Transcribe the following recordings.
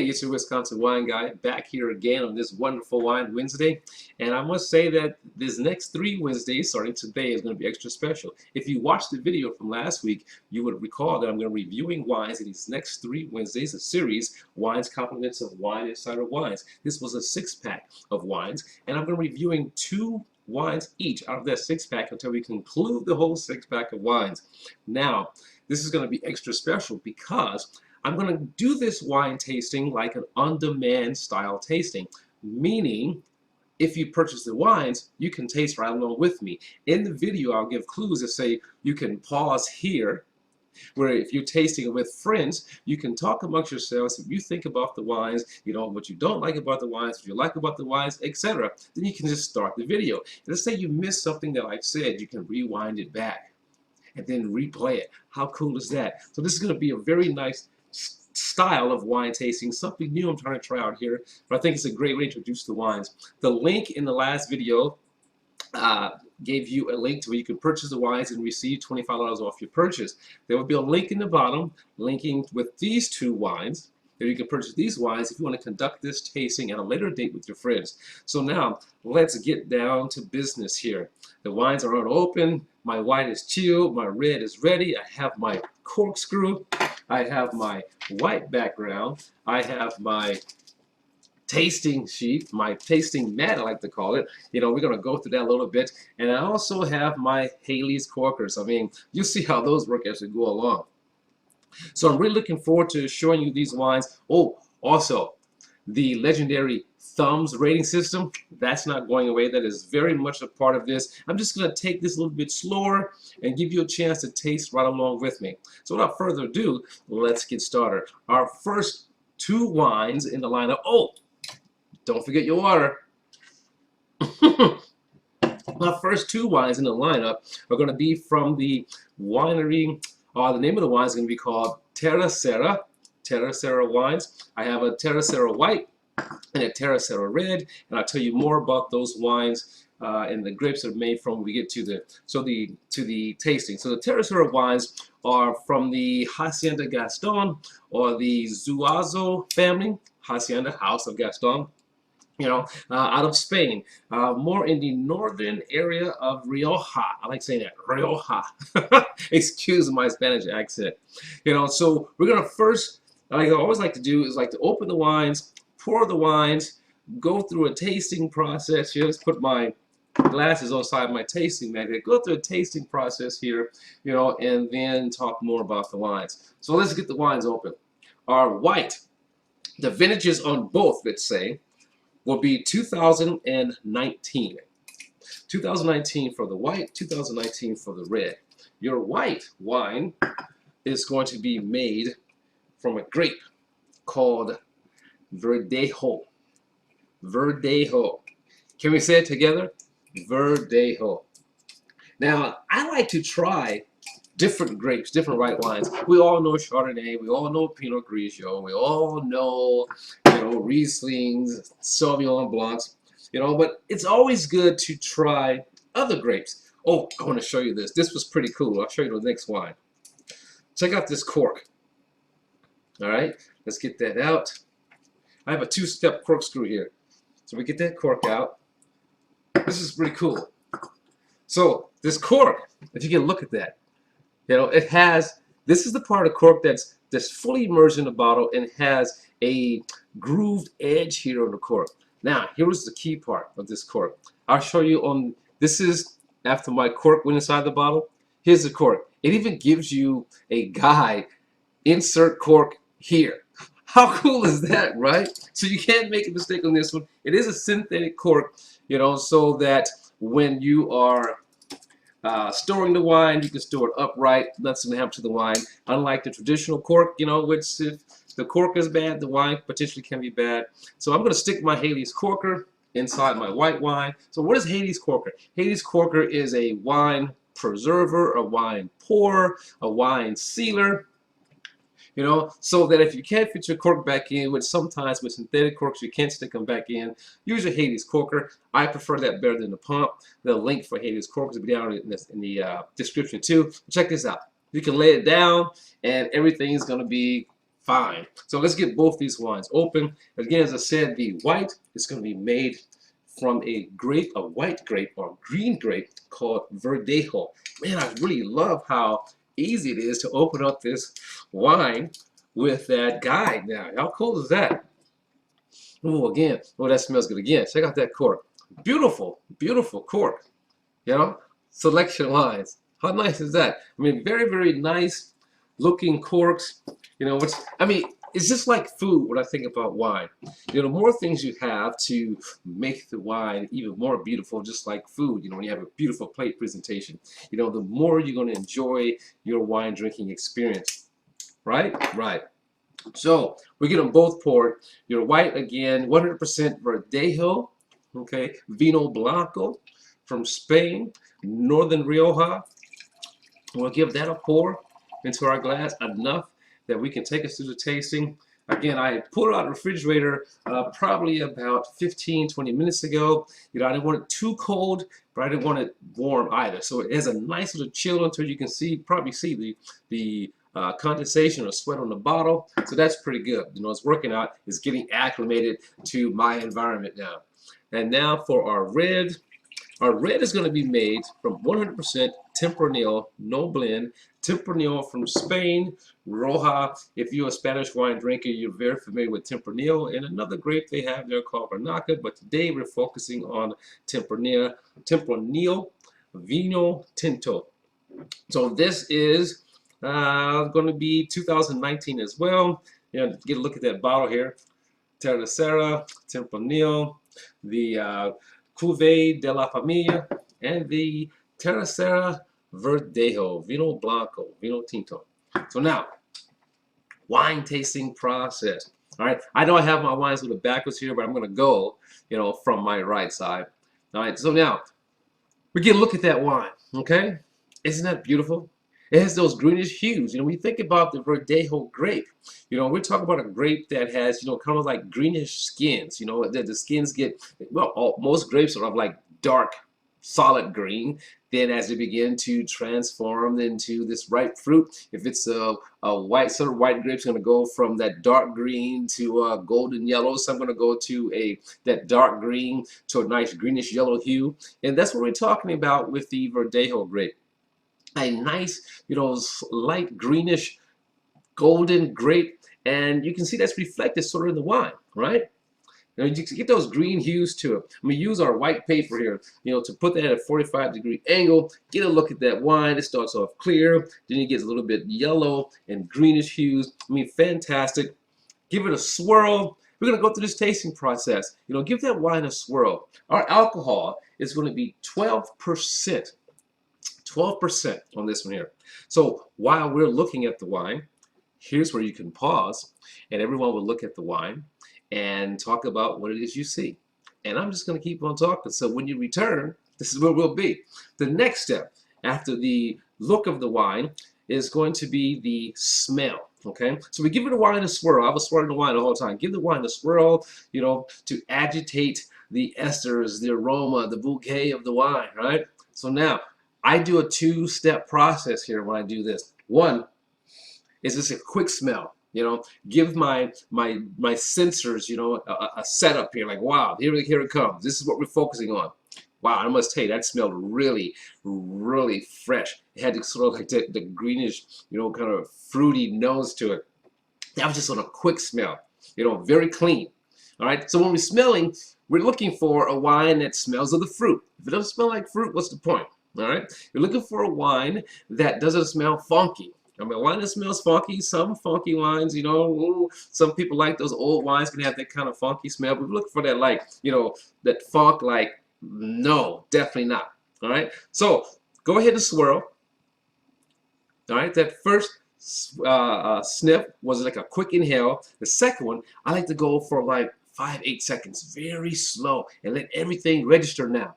Hey, it's your Wisconsin wine guy back here again on this wonderful Wine Wednesday. And I must say that this next 3 Wednesdays, starting today, is going to be extra special. If you watched the video from last week, you would recall that I'm going to be reviewing wines in these next 3 Wednesdays, a series, Wines Compliments of Wine Insider Wines. This was a 6-pack of wines, and I'm going to be reviewing 2 wines each out of that 6-pack until we conclude the whole 6-pack of wines. Now, this is going to be extra special because I'm going to do this wine tasting like an on-demand style tasting, meaning if you purchase the wines, you can taste right along with me. In the video, I'll give clues that say you can pause here, where if you're tasting it with friends, you can talk amongst yourselves. If you think about the wines, you know, what you don't like about the wines, what you like about the wines, etc., then you can just start the video. Let's say you missed something that I've said, you can rewind it back and then replay it. How cool is that? So this is going to be a very nice style of wine tasting, something new I'm trying to try out here, but I think it's a great way to introduce the wines. The link in the last video gave you a link to where you can purchase the wines and receive $25 off your purchase. There will be a link in the bottom linking with these 2 wines. There you can purchase these wines if you want to conduct this tasting at a later date with your friends. So now let's get down to business here. The wines are unopened, my white is chilled, my red is ready, I have my corkscrew, I have my white background, I have my tasting sheet, my tasting mat, I like to call it. You know, we're going to go through that a little bit. And I also have my Haley's corkers. I mean, you see how those work as we go along. So I'm really looking forward to showing you these wines. Oh, also, the legendary thumbs rating system, that's not going away. That is very much a part of this. I'm just going to take this a little bit slower and give you a chance to taste right along with me. So without further ado, let's get started. Our first 2 wines in the lineup. Oh, don't forget your water. Our first 2 wines in the lineup are going to be from the winery. The name of the wine is going to be called Terra, Terra wines. I have a Terra white and a Terra red, and I'll tell you more about those wines and the grapes are made from when we get to the tasting. So the Terra wines are from the Hacienda Gaston, or the Zuazo family, Hacienda House of Gaston. You know, out of Spain, more in the northern area of Rioja. I like saying that, Rioja. Excuse my Spanish accent. You know, so we're gonna first, like I always like to do, is like to open the wines, pour the wines, go through a tasting process here. Let's put my glasses outside my tasting magnet. Go through a tasting process here, you know, and then talk more about the wines. So let's get the wines open. Our white, the vintages on both, let's say, will be 2019. 2019 for the white, 2019 for the red. Your white wine is going to be made from a grape called Verdejo. Verdejo. Can we say it together? Verdejo. Now, I like to try different grapes, different white wines. We all know Chardonnay, we all know Pinot Grigio, we all know, you know, Rieslings, Sauvignon Blancs, you know, but it's always good to try other grapes. Oh, I want to show you this. This was pretty cool. I'll show you the next wine. Check out this cork. All right, let's get that out. I have a 2-step corkscrew here. So we get that cork out. This is pretty cool. So this cork, if you can look at that, you know, it has, this is the part of the cork that's fully immersed in the bottle and has a grooved edge here on the cork. Now, here's the key part of this cork. I'll show you on, this is after my cork went inside the bottle. Here's the cork. It even gives you a guide. Insert cork here. How cool is that, right? So you can't make a mistake on this one. It is a synthetic cork, you know, so that when you are storing the wine, you can store it upright. Nothing's going to happen to the wine. Unlike the traditional cork, you know, which if the cork is bad, the wine potentially can be bad. So I'm going to stick my Haley's corker inside my white wine. So what is Haley's corker? Haley's corker is a wine preserver, a wine pourer, a wine sealer. You know, so that if you can't fit your cork back in, which sometimes with synthetic corks you can't stick them back in, use your Haley's corker. I prefer that better than the pump. The link for Haley's corkers will be down in the description too. Check this out. You can lay it down and everything's going to be Fine. So let's get both these wines open. Again, as I said, the white is going to be made from a grape, a white grape or green grape called Verdejo. Man, I really love how easy it is to open up this wine with that guide now. How cool is that? Oh, again, oh, that smells good. Again, check out that cork. Beautiful, beautiful cork. You know, selection wines. How nice is that? I mean, very, very nice looking corks. You know, which, I mean, it's just like food when I think about wine. You know, the more things you have to make the wine even more beautiful, just like food, you know, when you have a beautiful plate presentation, you know, the more you're going to enjoy your wine drinking experience. Right? Right. So we get them both poured. Your white, again, 100% Verdejo, okay, Vino Blanco from Spain, Northern Rioja. We'll give that a pour into our glass, enough that we can take us through the tasting. Again, I pulled it out of the refrigerator probably about 15-20 minutes ago. You know, I didn't want it too cold, but I didn't want it warm either. So it has a nice little chill until you can see, probably see the condensation or sweat on the bottle. So that's pretty good. You know, it's working out. It's getting acclimated to my environment now. And now for our red. Our red is going to be made from 100% Tempranillo, no blend. Tempranillo from Spain, Roja. If you're a Spanish wine drinker, you're very familiar with Tempranillo and another grape they have there called Bernaca. But today we're focusing on Tempranillo Vino Tinto. So this is going to be 2019 as well. You know, get a look at that bottle here. Terra, Tempranillo, the Cuvee de la Familia, and the Terra Verdejo, Vino Blanco, Vino Tinto. So now, wine tasting process. All right, I know I have my wines with the backwards here, but I'm going to go, you know, from my right side. All right, so now, we get a look at that wine, okay? Isn't that beautiful? It has those greenish hues. You know, when you think about the Verdejo grape, you know, we're talking about a grape that has, you know, kind of like greenish skins. You know, the skins get, well, most grapes are of like dark, solid green. Then as they begin to transform into this ripe fruit, if it's a white, sort of white grape, it's going to go from that dark green to golden yellow. Some going to go to that dark green to a nice greenish yellow hue. And that's what we're talking about with the Verdejo grape. A nice, you know, light greenish golden grape, and you can see that's reflected sort of in the wine, right? Now you get those green hues to it. I'm gonna use our white paper here, you know, to put that at a 45-degree angle. Get a look at that wine. It starts off clear, then it gets a little bit yellow and greenish hues. I mean, fantastic. Give it a swirl. We're gonna go through this tasting process. You know, give that wine a swirl. Our alcohol is going to be 12%. 12% on this one here. So while we're looking at the wine, here's where you can pause and everyone will look at the wine and talk about what it is you see. And I'm just going to keep on talking. So when you return, this is where we'll be. The next step after the look of the wine is going to be the smell. Okay, so we give it a wine a swirl. I was swirling the wine the whole time. Give the wine a swirl, you know, to agitate the esters, the aroma, the bouquet of the wine, right? So now, I do a two-step process here when I do this. One is just a quick smell, you know, give my sensors, you know, a setup here, like, wow, here it comes. This is what we're focusing on. Wow, I must tell you, that smelled really, really fresh. It had sort of like the greenish, you know, kind of fruity nose to it. That was just on a quick smell, you know, very clean. All right, so when we're smelling, we're looking for a wine that smells of the fruit. If it doesn't smell like fruit, what's the point? All right, you're looking for a wine that doesn't smell funky. I mean, wine that smells funky, some funky wines, you know, ooh, some people like those old wines can have that kind of funky smell, but we're looking for that, like, you know, that funk, like, no, definitely not. All right, so go ahead and swirl. All right, that first sniff was like a quick inhale. The second one, I like to go for like 5-8 seconds, very slow, and let everything register now.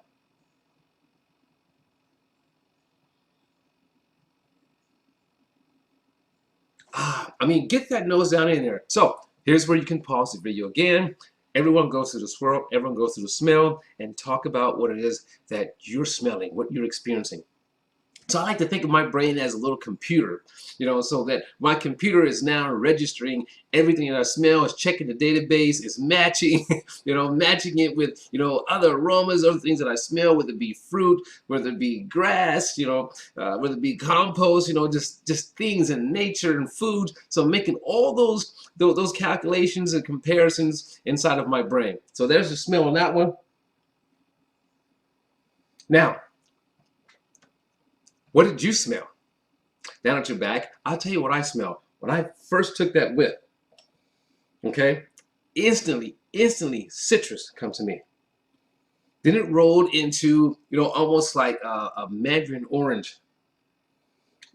I mean, get that nose down in there. So here's where you can pause the video again. Everyone goes through the swirl, everyone goes through the smell, and talk about what it is that you're smelling, what you're experiencing. So I like to think of my brain as a little computer, so that my computer is now registering everything that I smell, is checking the database, is matching, matching it with, other aromas, other things that I smell, whether it be fruit, whether it be grass, whether it be compost, just things in nature and food. So making all those calculations and comparisons inside of my brain. So there's the smell on that one. Now, what did you smell? Down at your back, I'll tell you what I smelled. When I first took that whiff, okay, instantly, citrus comes to me. Then it rolled into, almost like a mandarin orange.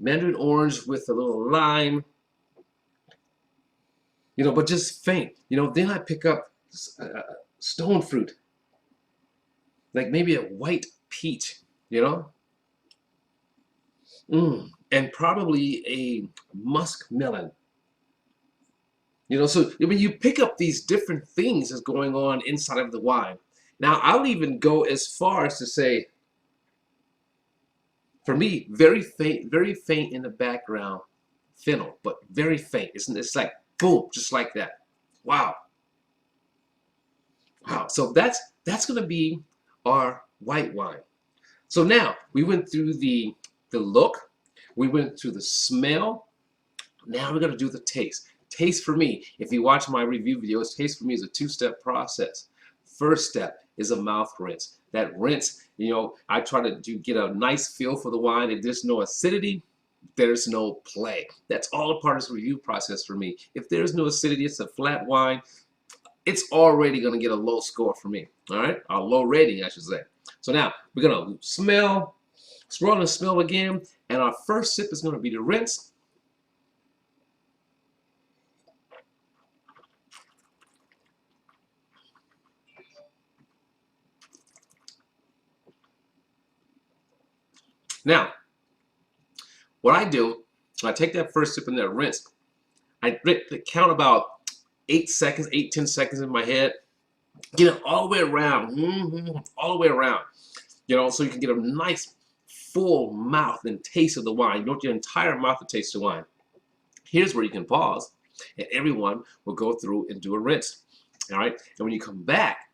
Mandarin orange with a little lime, but just faint. Then I pick up stone fruit, like maybe a white peach, and probably a musk melon. So when you pick up these different things that's going on inside of the wine. Now, I'll even go as far as to say, for me, very faint in the background, fennel, but very faint. It's like, boom, just like that. Wow. Wow. So that's going to be our white wine. So now, we went through the look. We went through the smell. Now we're going to do the taste. Taste for me, if you watch my review videos, taste for me is a two-step process. First step is a mouth rinse. That rinse, I try to get a nice feel for the wine. If there's no acidity, there's no play. That's all a part of this review process for me. If there's no acidity, it's a flat wine, it's already going to get a low score for me. All right? A low rating, I should say. So now, we're going to smell, swirl and smell again, and our first sip is going to be the rinse. Now, what I do, I take that first sip and that rinse. I count about 8 seconds, 10 seconds in my head. Get it all the way around, all the way around. So you can get a nice full mouth and taste of the wine. You want your entire mouth to taste the wine. Here's where you can pause, and everyone will go through and do a rinse. All right, and when you come back,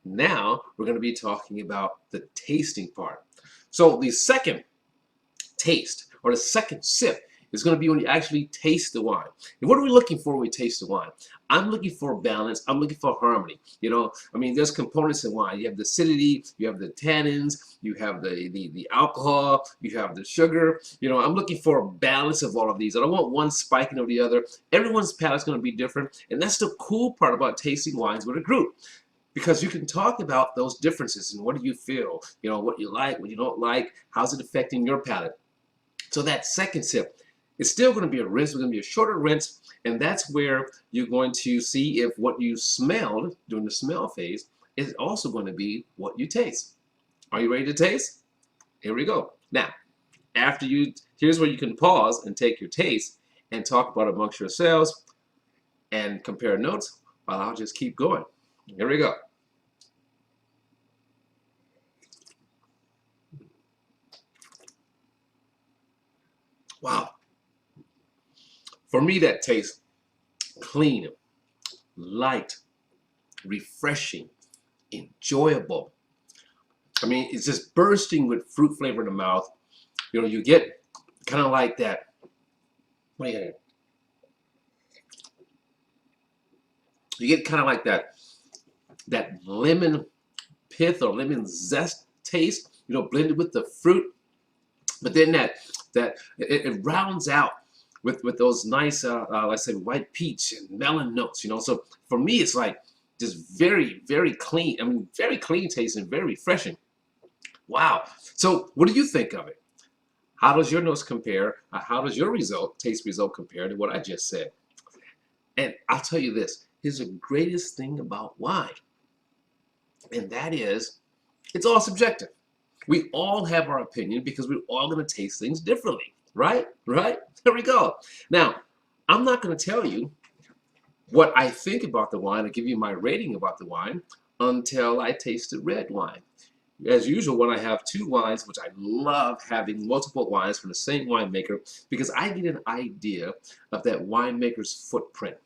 now we're going to be talking about the tasting part. So the second taste, or the second sip, is going to be when you actually taste the wine. And what are we looking for when we taste the wine? I'm looking for balance. I'm looking for harmony. There's components in wine. You have the acidity, you have the tannins, you have the alcohol, you have the sugar. I'm looking for a balance of all of these. I don't want one spiking over the other. Everyone's palate's going to be different, and that's the cool part about tasting wines with a group. Because you can talk about those differences and what do you feel, what you like, what you don't like, how's it affecting your palate. So that second sip, it's still going to be a rinse. It's going to be a shorter rinse, and that's where you're going to see if what you smelled during the smell phase is also going to be what you taste. Are you ready to taste? Here we go. Now, here's where you can pause and take your taste and talk about it amongst yourselves and compare notes while I'll just keep going. Here we go. Wow. For me, that tastes clean, light, refreshing, enjoyable. It's just bursting with fruit flavor in the mouth. You get kind of like that. You get kind of like that lemon pith or lemon zest taste, blended with the fruit. But then it rounds out with those nice, let's say, white peach and melon notes. So for me, it's like just very, very clean. Very clean taste and very refreshing. Wow. So what do you think of it? How does your notes compare? How does your taste result compare to what I just said? And I'll tell you this. Here's the greatest thing about wine. And that is, it's all subjective. We all have our opinion because we're all going to taste things differently. Right? There we go. Now, I'm not going to tell you what I think about the wine or give you my rating about the wine until I tasted red wine. as usual, when I have two wines, which I love having multiple wines from the same winemaker, because I get an idea of that winemaker's footprint.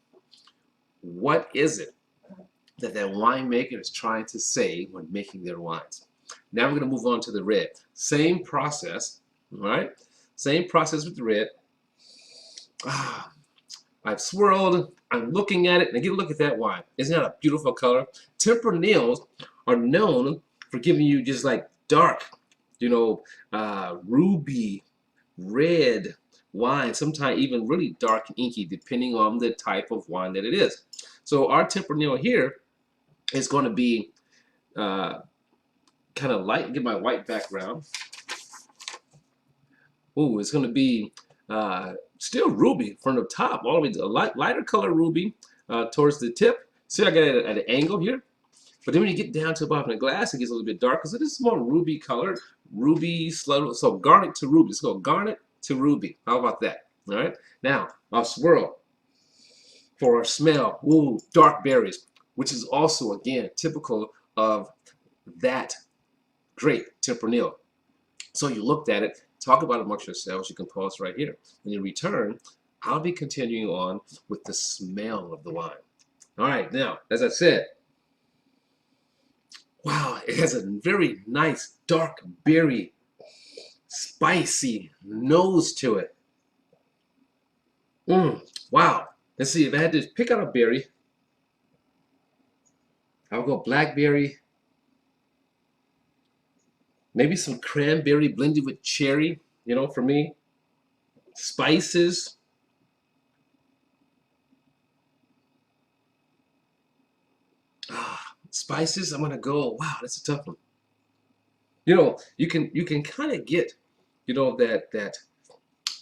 What is it that winemaker is trying to say when making their wines? Now we're going to move on to the red. Same process, all right? Same process with the red. I've swirled, I'm looking at it, and get a look at that wine. Isn't that a beautiful color? Tempranillos are known for giving you just like dark, ruby, red wine, sometimes even really dark and inky, depending on the type of wine that it is. So our Tempranillo here is going to be kind of light. Get my white background. Ooh, it's going to be still ruby from the top all the way to a lighter color ruby towards the tip. See, I got it at an angle here. But then when you get down to the bottom of the glass, it gets a little bit darker. So this is more ruby colored, ruby, so garnet to ruby. Let's go garnet to ruby. How about that? All right. Now, I'll swirl for our smell. Ooh, dark berries, which is also, again, typical of that great Tempranillo. So you looked at it, talk about it amongst yourselves. You can pause right here. When you return, I'll be continuing on with the smell of the wine. All right. Now, as I said, wow, it has a very nice dark berry, spicy nose to it. Wow. Let's see, if I had to pick out a berry, I'll go blackberry, maybe some cranberry blended with cherry, for me. Spices. Spices, I'm gonna go. Wow, that's a tough one. You can kind of get,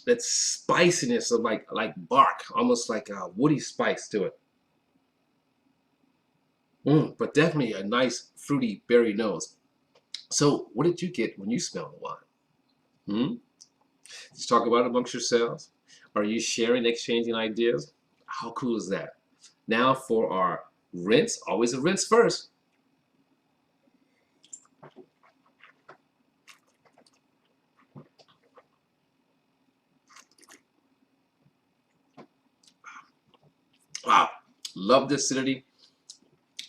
that spiciness of like bark, almost like a woody spice to it. But definitely a nice fruity berry nose. So, what did you get when you smelled the wine? Just talk about it amongst yourselves. Are you sharing, exchanging ideas? How cool is that? Now for our rinse. Always a rinse first. Wow, love the acidity,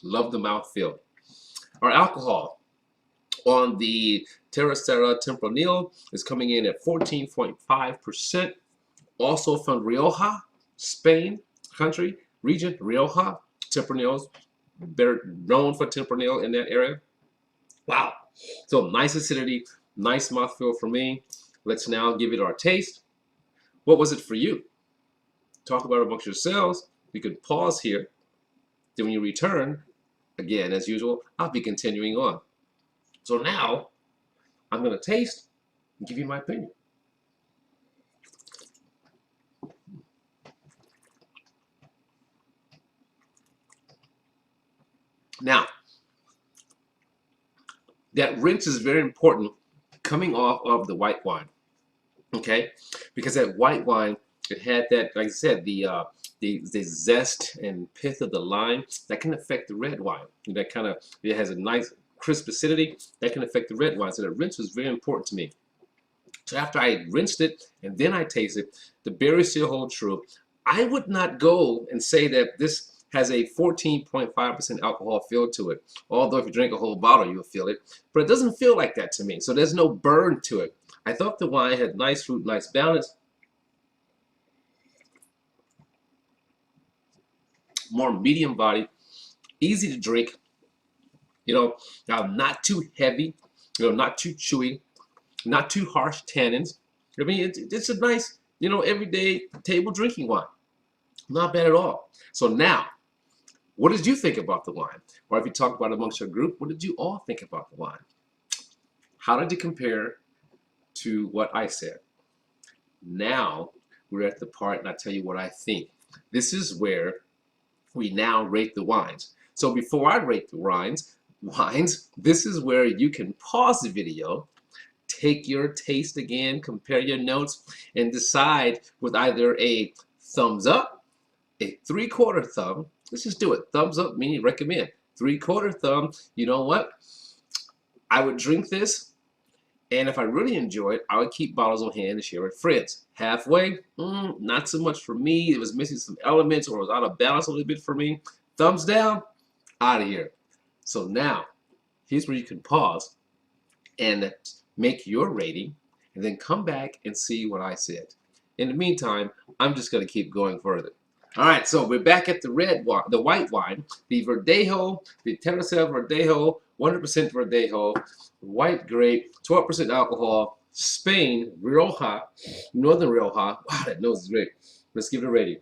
love the mouthfeel. Our alcohol on the Terra Tempranillo is coming in at 14.5%. Also from Rioja, Spain, country, region, Rioja. Tempranillos, better known for Tempranillo in that area. Wow, so nice acidity, nice mouthfeel for me. Let's now give it our taste. What was it for you? Talk about it amongst yourselves. You can pause here. Then when you return, again, as usual, I'll be continuing on. So now, I'm going to taste and give you my opinion. Now, that rinse is very important coming off of the white wine, okay? Because that white wine, it had that, like I said, the zest and pith of the lime that can affect the red wine. That kind of, it has a nice crisp acidity that can affect the red wine. So the rinse was very important to me. So after I rinsed it and then I tasted it, the berries still hold true. I would not go and say that this has a 14.5% alcohol feel to it. Although if you drink a whole bottle, you'll feel it. But it doesn't feel like that to me. So there's no burn to it. I thought the wine had nice fruit, nice balance. More medium body, easy to drink. Not too heavy, not too chewy, not too harsh tannins. I mean, it's a nice, everyday table drinking wine. Not bad at all. So now, what did you think about the wine? Or if you talk about it amongst your group, what did you all think about the wine? How did it compare to what I said? Now, we're at the part, and I tell you what I think. This is where we now rate the wines. So before I rate the wines, this is where you can pause the video, take your taste again, compare your notes, and decide with either a thumbs up, a 3/4 thumb. Let's just do it. Thumbs up meaning recommend. 3/4 thumb, you know what? I would drink this, and if I really enjoy it, I would keep bottles on hand and share with friends. Halfway, not so much for me. It was missing some elements or was out of balance a little bit for me. Thumbs down, out of here. So now, here's where you can pause and make your rating, and then come back and see what I said. In the meantime, I'm just going to keep going further. All right, so we're back at the the white wine, the Verdejo, the Terra Verdejo, 100% Verdejo, white grape, 12% alcohol, Spain, Rioja, Northern Rioja. Wow, that nose is great. Let's give it a rating.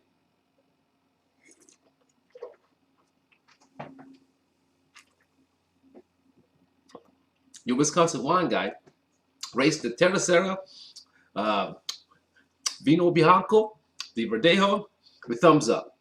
Your Wisconsin wine guy rates the Terra uh, Vino Bianco, the Verdejo, with thumbs up.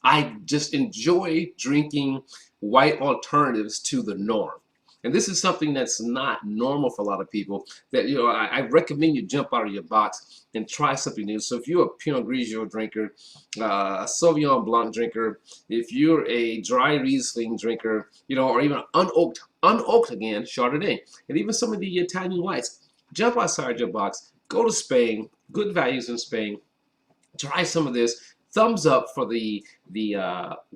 I just enjoy drinking white alternatives to the norm. And this is something that's not normal for a lot of people. That, you know, I recommend you jump out of your box and try something new. So if you're a Pinot Grigio drinker, a Sauvignon Blanc drinker, if you're a dry Riesling drinker, you know, or even unoaked again, Chardonnay, and even some of the Italian whites, jump outside your box. Go to Spain. Good values in Spain. Try some of this. Thumbs up for the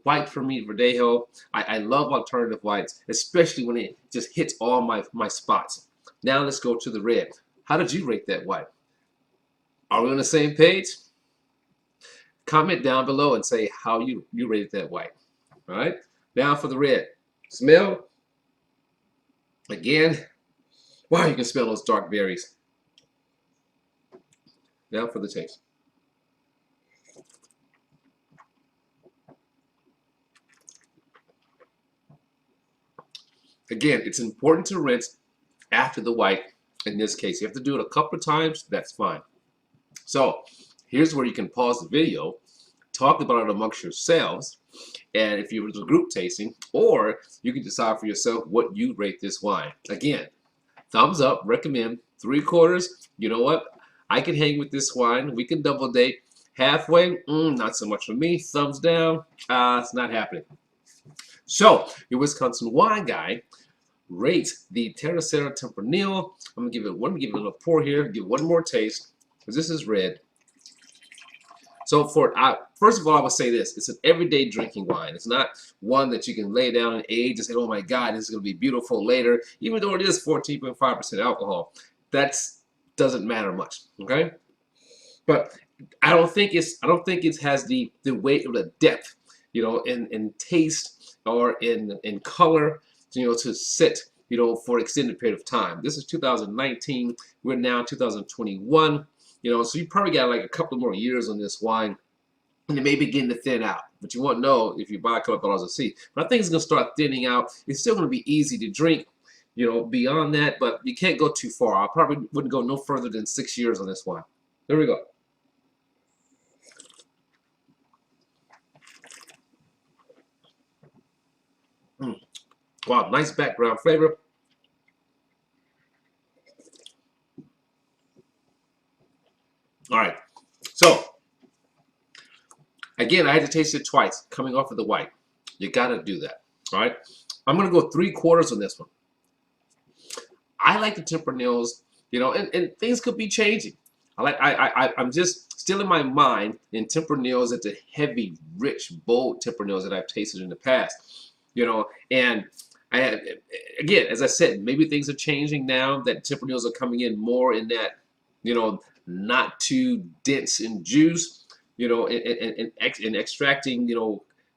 white for me, Verdejo. I love alternative whites, especially when it just hits all my spots. Now let's go to the red. How did you rate that white? Are we on the same page? Comment down below and say how you rated that white. All right. Now for the red. Smell. Again. Wow, you can smell those dark berries. Now for the taste. Again, it's important to rinse after the white. In this case, you have to do it a couple of times. That's fine. So here's where you can pause the video, talk about it amongst yourselves, and if you were a group tasting, or you can decide for yourself what you rate this wine. Again, thumbs up, recommend. 3/4, you know what? I can hang with this wine. We can double date. Halfway, not so much for me. Thumbs down, it's not happening. So, your Wisconsin wine guy rates the Terra Tempranillo. I'm gonna give it a little pour here, give one more taste, because this is red. So first of all, I would say this: it's an everyday drinking wine. It's not one that you can lay down and age and say, "Oh my God, this is gonna be beautiful later." Even though it is 14.5% alcohol, that doesn't matter much. Okay, but I don't think it has the weight or the depth, you know, in taste or in color, you know, to sit, you know, for an extended period of time. This is 2019. We're now 2021. You know, so you probably got like a couple more years on this wine, and it may begin to thin out. But you won't know if you buy a couple of bottles of seed. But I think it's going to start thinning out. It's still going to be easy to drink, you know, beyond that. But you can't go too far. I probably wouldn't go no further than 6 years on this wine. There we go. Wow, nice background flavor. All right, so again, I had to taste it twice coming off of the white. You got to do that. All right, I'm gonna go 3/4 on this one. I like the Tempranillos, you know, and things could be changing. I'm just still in my mind in Tempranillos at the heavy, rich, bold Tempranillos that I've tasted in the past, you know, and again, as I said, maybe things are changing now that Tempranillos are coming in more in that, you know, not too dense in juice, you know, and extracting, you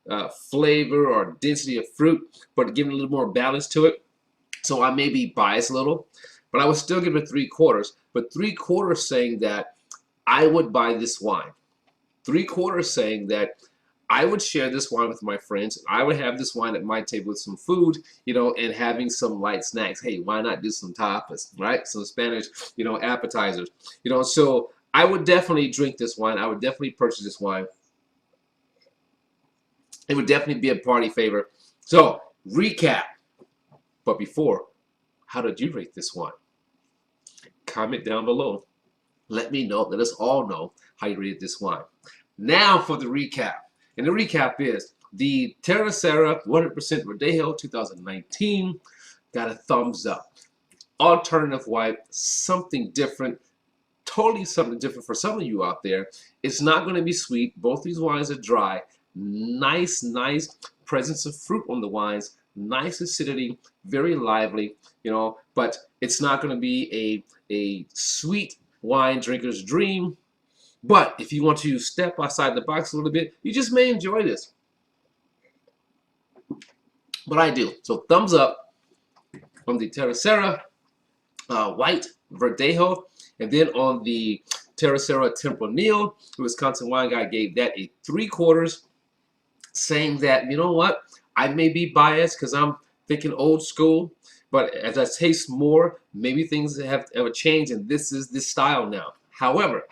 know, flavor or density of fruit, but giving a little more balance to it. So I may be biased a little, but I would still give it 3/4. But 3/4 saying that I would buy this wine. 3/4 saying that I would share this wine with my friends. I would have this wine at my table with some food, you know, and having some light snacks. Hey, why not do some tapas, right? Some Spanish, you know, appetizers. You know, so I would definitely drink this wine. I would definitely purchase this wine. It would definitely be a party favor. So, recap. But before, how did you rate this wine? Comment down below. Let me know. Let us all know how you rated this wine. Now for the recap. And the recap is the Terra 100% Verdejo 2019. got a thumbs up. Alternative white, something different, totally something different for some of you out there. It's not going to be sweet. Both these wines are dry. Nice presence of fruit on the wines. Nice acidity, very lively, you know, but it's not going to be a sweet wine drinker's dream. But if you want to step outside the box a little bit, you just may enjoy this. But I do. So thumbs up from the Terra white Verdejo. And then on the Terra Tempranillo, the Wisconsin wine guy gave that a 3/4, saying that, you know what, I may be biased because I'm thinking old school, but as I taste more, maybe things have changed, and this is the style now. However,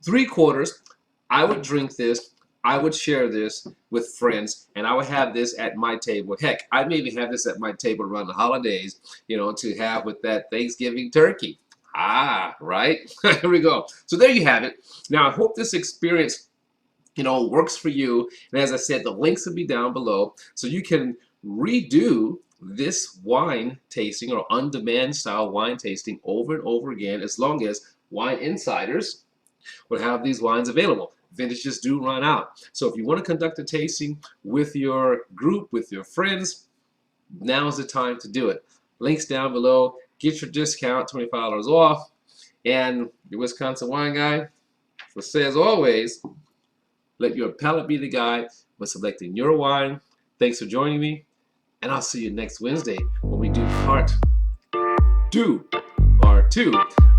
3/4, I would drink this, I would share this with friends, and I would have this at my table. Heck, I maybe have this at my table around the holidays, you know, to have with that Thanksgiving turkey. Ah, right? Here we go. So there you have it. Now, I hope this experience, you know, works for you. And as I said, the links will be down below, so you can redo this wine tasting or on-demand style wine tasting over and over again, as long as Wine Insiders will have these wines available. Vintages do run out. So if you want to conduct a tasting with your group, with your friends, now is the time to do it. Links down below. Get your discount, $25 off. And your Wisconsin wine guy will say, as always, let your palate be the guide when selecting your wine. Thanks for joining me, and I'll see you next Wednesday when we do part 2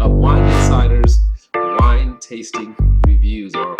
of Wine Insiders wine tasting reviews, or